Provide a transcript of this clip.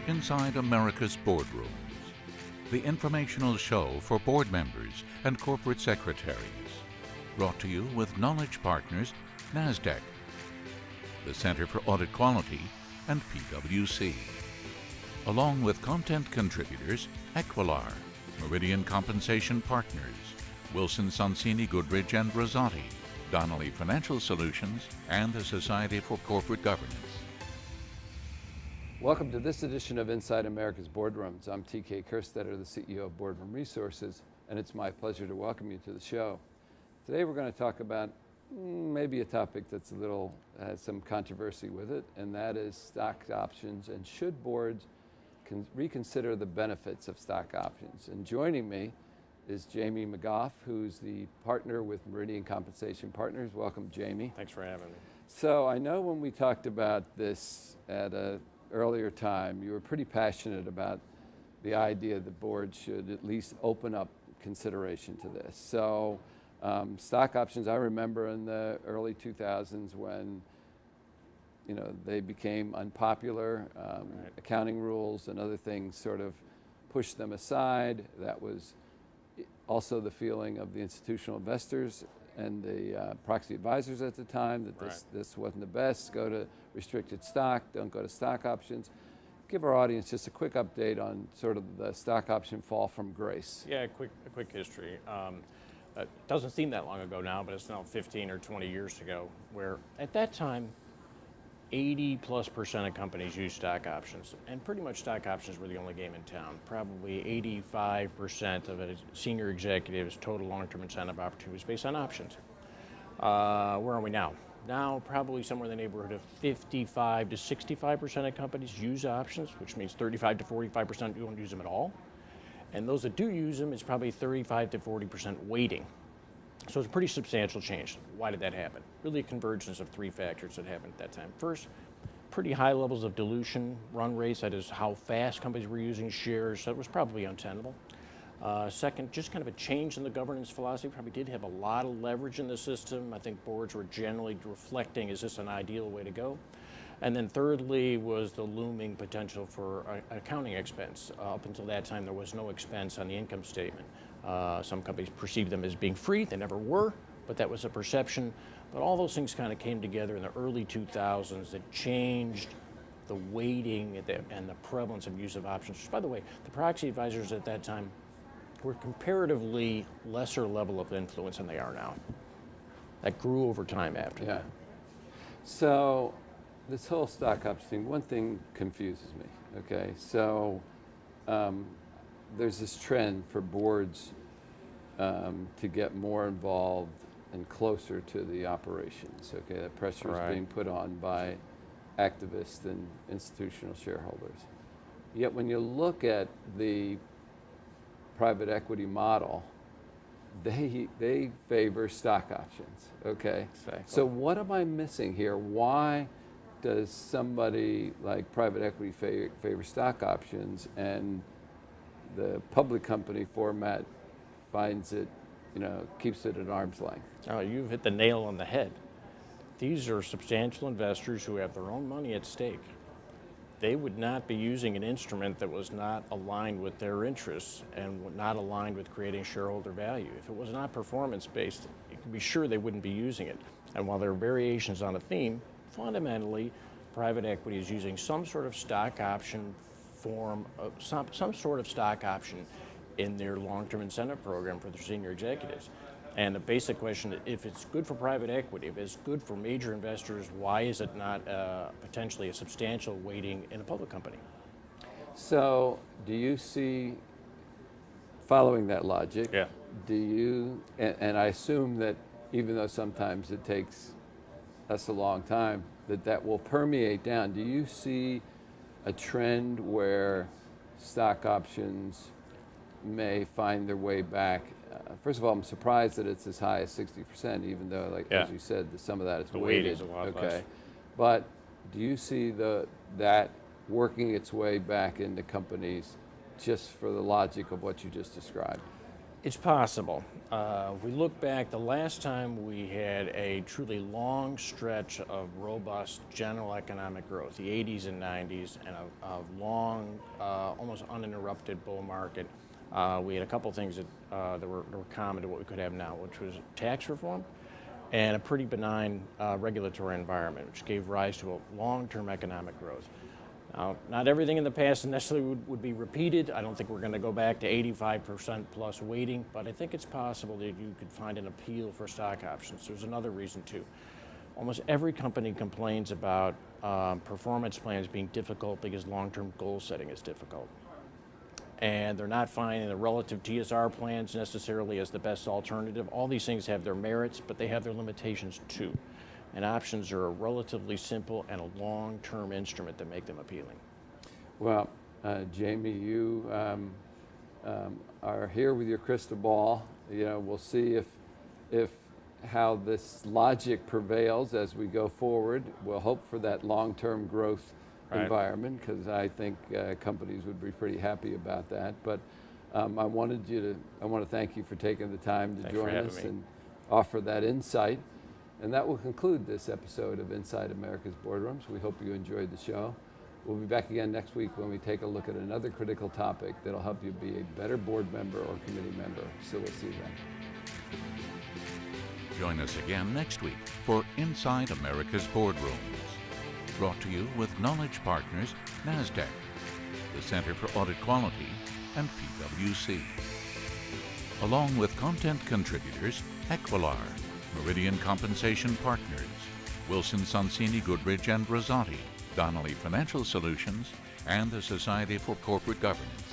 Inside America's Boardrooms, the informational show for board members and corporate secretaries. Brought to you with Knowledge Partners, NASDAQ, the Center for Audit Quality, and PwC. Along with content contributors Equilar, Meridian Compensation Partners, Wilson Sonsini Goodrich and Rosati, Donnelly Financial Solutions, and the Society for Corporate Governance. Welcome to this edition of Inside America's Boardrooms. I'm TK Kerstetter, the CEO of Boardroom Resources, and it's my pleasure to welcome you to the show. Today we're going to talk about maybe a topic that's has some controversy with it, and that is stock options, and should boards reconsider the benefits of stock options. And joining me is Jamie McGough, who's the partner with Meridian Compensation Partners. Welcome, Jamie. Thanks for having me. So I know when we talked about this at an earlier time, you were pretty passionate about the idea that boards should at least open up consideration to this. So stock options, I remember in the early 2000s when they became unpopular, Right. Accounting rules and other things sort of pushed them aside. That was also the feeling of the institutional investors and the proxy advisors at the time, that this wasn't the best. Go to restricted stock, don't go to stock options. Give our audience just a quick update on sort of the stock option fall from grace. Yeah, a quick history. It doesn't seem that long ago now, but it's now 15 or 20 years ago, where at that time, 80+% of companies used stock options, and pretty much stock options were the only game in town. Probably 85% of a senior executive's total long-term incentive opportunity was based on options. Where are we now? Now, probably somewhere in the neighborhood of 55 to 65% of companies use options, which means 35 to 45% don't use them at all. And those that do use them, it's probably 35 to 40% weighting. So it's a pretty substantial change. Why did that happen? Really a convergence of three factors that happened at that time. First, pretty high levels of dilution, run rates, that is how fast companies were using shares. That was probably untenable. Second, just kind of a change in the governance philosophy. Probably did have a lot of leverage in the system. I think boards were generally reflecting, is this an ideal way to go? And then thirdly was the looming potential for accounting expense. Up until that time, there was no expense on the income statement. Some companies perceived them as being free. They never were, but that was a perception. But all those things kind of came together in the early 2000s that changed the weighting and the prevalence of use of options. Which, by the way, the proxy advisors at that time were comparatively lesser level of influence than they are now. That grew over time after that. So this whole stock option thing, one thing confuses me, okay? So there's this trend for boards to get more involved and closer to the operations, okay? That pressure is being put on by activists and institutional shareholders. Yet when you look at the private equity model, they favor stock options, okay? Exactly. So what am I missing here? Why does somebody like private equity favor stock options and the public company format finds it, keeps it at arm's length? Oh, you've hit the nail on the head. These are substantial investors who have their own money at stake. They would not be using an instrument that was not aligned with their interests and not aligned with creating shareholder value. If it was not performance-based, you can be sure they wouldn't be using it. And while there are variations on a theme, fundamentally, private equity is using some sort of stock option form, some sort of stock option in their long-term incentive program for their senior executives. And the basic question, if it's good for private equity, if it's good for major investors, why is it not potentially a substantial weighting in a public company? So do you see, following that logic, Yeah. do you, and I assume that even though sometimes it takes us a long time, that will permeate down. Do you see a trend where stock options may find their way back? First of all, I'm surprised that it's as high as 60%, even though, as you said, some of that is The weighted. weight is a lot less. But do you see that working its way back into companies just for the logic of what you just described? It's possible. If we look back, the last time we had a truly long stretch of robust general economic growth, the 80s and 90s, and a long, almost uninterrupted bull market, we had a couple things that were common to what we could have now, which was tax reform and a pretty benign regulatory environment, which gave rise to a long-term economic growth. Now, not everything in the past necessarily would be repeated. I don't think we're going to go back to 85% plus weighting, but I think it's possible that you could find an appeal for stock options. There's another reason too. Almost every company complains about performance plans being difficult because long-term goal setting is difficult. And they're not finding the relative TSR plans necessarily as the best alternative. All these things have their merits, but they have their limitations too. And options are a relatively simple and a long-term instrument that make them appealing. Well, Jamie, you are here with your crystal ball. You know, we'll see if how this logic prevails as we go forward. We'll hope for that long-term growth environment, because I think companies would be pretty happy about that. But I want to thank you for taking the time to join us and offer that insight. And that will conclude this episode of Inside America's Boardrooms. We hope you enjoyed the show. We'll be back again next week when we take a look at another critical topic that'll help you be a better board member or committee member. So we'll see you then. Join us again next week for Inside America's Boardrooms. Brought to you with Knowledge Partners, NASDAQ, the Center for Audit Quality, and PwC. Along with content contributors Equilar, Meridian Compensation Partners, Wilson Sonsini Goodrich and Rosati, Donnelly Financial Solutions, and the Society for Corporate Governance.